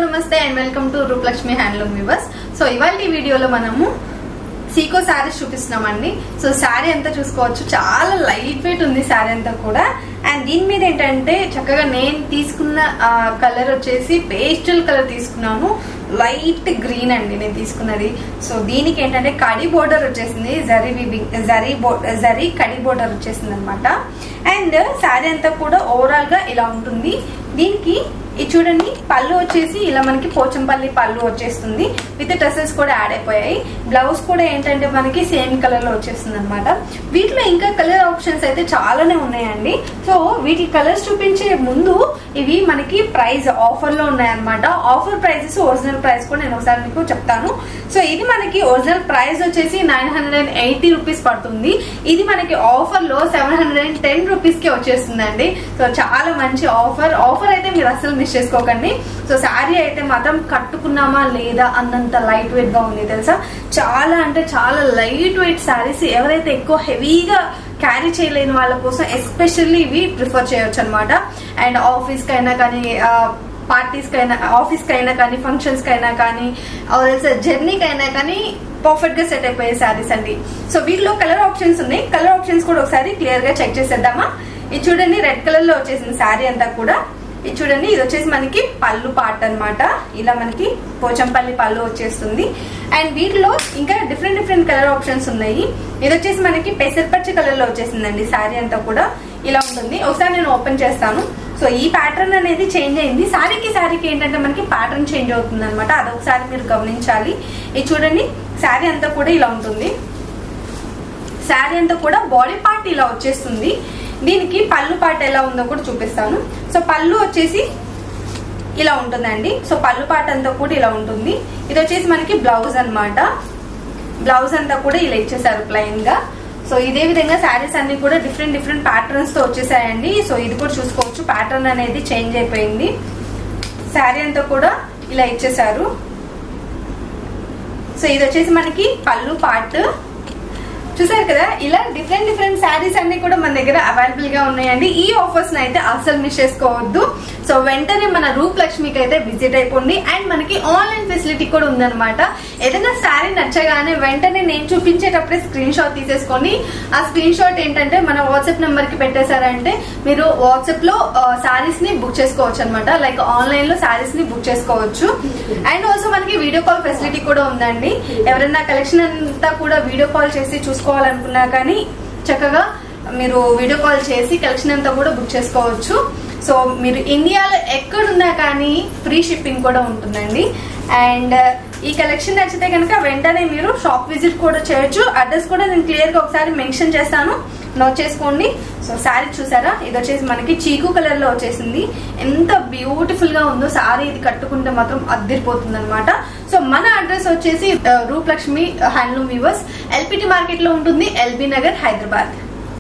నమస్తే and welcome to Rupalakshmi handloom weavers. So ఇవాళ ఈ వీడియోలో మనము సీకో శారీస్ చూపిస్తున్నామండి. సో శారీ అంతా చూసుకోవచ్చు, చాలా లైట్ వెయిట్ ఉంది శారీ అంతా కూడా. అండ్ దీని మీద ఏంటంటే చక్కగా నేను తీసుకున్న కలర్ వచ్చేసి పేస్టల్ కలర్ తీసుకున్నాను, లైట్ గ్రీన్ అండి నేను తీసుకున్నది. సో దీనికి ఏంటంటే కడి బోర్డర్ వచ్చేసింది, జరీ కడి బోర్డర్ వచ్చేసింది అనమాట. అండ్ శారీ అంతా కూడా ఓవరాల్ గా ఇలా ఉంటుంది. దీనికి ఇది చూడండి, పళ్ళు వచ్చేసి ఇలా మనకి పోచంపల్లి పళ్ళు వచ్చేస్తుంది, విత్ టెసల్స్ కూడా యాడ్ అయిపోయాయి. బ్లౌజ్ కూడా ఏంటంటే మనకి సేమ్ కలర్ లో వచ్చేస్తుంది అనమాట. వీటిలో ఇంకా కలర్ ఆప్షన్స్ అయితే చాలానే ఉన్నాయండి. సో వీటి కలర్స్ చూపించే ముందు ఇవి మనకి ప్రైస్ ఆఫర్ లో ఉన్నాయన్నమాట. ఆఫర్ ప్రైజెస్, ఒరిజినల్ ప్రైస్ కూడా నేను ఒకసారి మీకు చెప్తాను. సో ఇది మనకి ఒరిజినల్ ప్రైస్ వచ్చేసి 980 రూపీస్ పడుతుంది. ఇది మనకి ఆఫర్ లో 710 రూపీస్ కి వచ్చేస్తుందండి. సో చాలా మంచి ఆఫర్ అయితే మీరు అసలు మిస్ చేసుకోకండి. సో శారీ అయితే మాత్రం కట్టుకున్నామా లేదా అన్నంత లైట్ వెయిట్ గా ఉంది తెలుసా. చాలా అంటే చాలా లైట్ వెయిట్ శారీస్ ఎవరైతే ఎక్కువ హెవీగా క్యారీ చేయలేని వాళ్ళ కోసం ఎస్పెషల్లీ ఇవి ప్రిఫర్ చేయొచ్చు అనమాట. అండ్ ఆఫీస్ కైనా కానీ, పార్టీస్ కైనా, ఆఫీస్ కైనా కానీ, ఫంక్షన్స్ కైనా కానీ, జర్నీకి అయినా కానీ పర్ఫెక్ట్ గా సెట్ అయిపోయే శారీస్ అండి. సో వీటిలో కలర్ ఆప్షన్స్ ఉన్నాయి. కలర్ ఆప్షన్స్ కూడా ఒకసారి క్లియర్ గా చెక్ చేసేద్దామా. ఇది చూడండి, రెడ్ కలర్ లో వచ్చేసింది శారీ అంతా కూడా. ఇది చూడండి, ఇది వచ్చేసి మనకి పళ్ళు పార్ట్ అనమాట. ఇలా మనకి పోచంపల్లి పళ్ళు వచ్చేస్తుంది. అండ్ వీటిలో ఇంకా డిఫరెంట్ కలర్ ఆప్షన్స్ ఉన్నాయి. ఇది వచ్చేసి మనకి పెసరపచ్చి కలర్ లో వచ్చేసిందండి శారీ అంతా కూడా. ఇలా ఉంటుంది. ఒకసారి నేను ఓపెన్ చేస్తాను. సో ఈ ప్యాటర్న్ అనేది చేంజ్ అయింది. శారీకి ఏంటంటే మనకి ప్యాటర్న్ చేంజ్ అవుతుంది అనమాట. అదొకసారి మీరు గమనించాలి. ఇది చూడండి, శారీ అంతా కూడా ఇలా ఉంటుంది. శారీ అంతా కూడా బాడీ పార్ట్ ఇలా వచ్చేస్తుంది. దీనికి పళ్ళు పార్ట్ ఎలా ఉందో కూడా చూపిస్తాను. సో పళ్ళు వచ్చేసి ఇలా ఉంటుందండి. సో పళ్ళు పార్ట్ అంతా కూడా ఇలా ఉంటుంది. ఇది వచ్చేసి మనకి బ్లౌజ్ అనమాట. బ్లౌజ్ అంతా కూడా ఇలా ఇచ్చేసారు ప్లెయిన్ గా. సో ఇదే విధంగా శారీస్ అన్ని కూడా డిఫరెంట్ ప్యాటర్న్స్ తో వచ్చేసాయండి. సో ఇది కూడా చూసుకోవచ్చు, ప్యాటర్న్ అనేది చేంజ్ అయిపోయింది. శారీ అంతా కూడా ఇలా ఇచ్చేసారు. సో ఇది వచ్చేసి మనకి పళ్ళు పార్ట్. చూసారు కదా, ఇలా డిఫరెంట్ శారీస్ అన్ని కూడా మన దగ్గర అవైలబుల్ గా ఉన్నాయండి. ఈ ఆఫర్స్ అయితే అస్సలు మిస్ చేసుకోవద్దు. సో వెంటనే మన రూపలక్ష్మికి అయితే విజిట్ అయిపోండి. అండ్ మనకి ఆన్లైన్ ఫెసిలిటీ కూడా ఉందన్నమాట. ఏదైనా శారీ నచ్చగానే వెంటనే నేను చూపించేటప్పుడే స్క్రీన్ షాట్ తీసేసుకొని, ఆ స్క్రీన్ షాట్ ఏంటంటే మన వాట్సాప్ నెంబర్ కి పెట్టేశారంటే మీరు వాట్సాప్ లో శారీస్ ని బుక్ చేసుకోవచ్చు అనమాట. లైక్ ఆన్లైన్ లో శారీస్ ని బుక్ చేసుకోవచ్చు. అండ్ ఆల్సో మనకి వీడియో కాల్ ఫెసిలిటీ కూడా ఉందండి. ఎవరైనా కలెక్షన్ అంతా కూడా వీడియో కాల్ చేసి చూసుకోవాలనుకున్నా కానీ చక్కగా మీరు వీడియో కాల్ చేసి కలెక్షన్ అంతా కూడా బుక్ చేసుకోవచ్చు. సో మీరు ఇండియాలో ఎక్కడున్నా కానీ ఫ్రీ షిప్పింగ్ కూడా ఉంటుందండి. అండ్ ఈ కలెక్షన్ నచ్చితే కనుక వెంటనే మీరు షాప్ విజిట్ కూడా చేయొచ్చు. అడ్రస్ కూడా నేను క్లియర్ గా ఒకసారి మెన్షన్ చేస్తాను, నోట్ చేసుకోండి. సో శారీ చూసారా, ఇది వచ్చేసి మనకి చీకు కలర్ లో వచ్చేసింది. ఎంత బ్యూటిఫుల్ గా ఉందో శారీ. ఇది కట్టుకుంటే మాత్రం అద్దరిపోతుంది అనమాట. సో మన అడ్రస్ వచ్చేసి Rupalakshmi handloom weavers, LPT market లో ఉంటుంది, ఎల్బీ నగర్, హైదరాబాద్.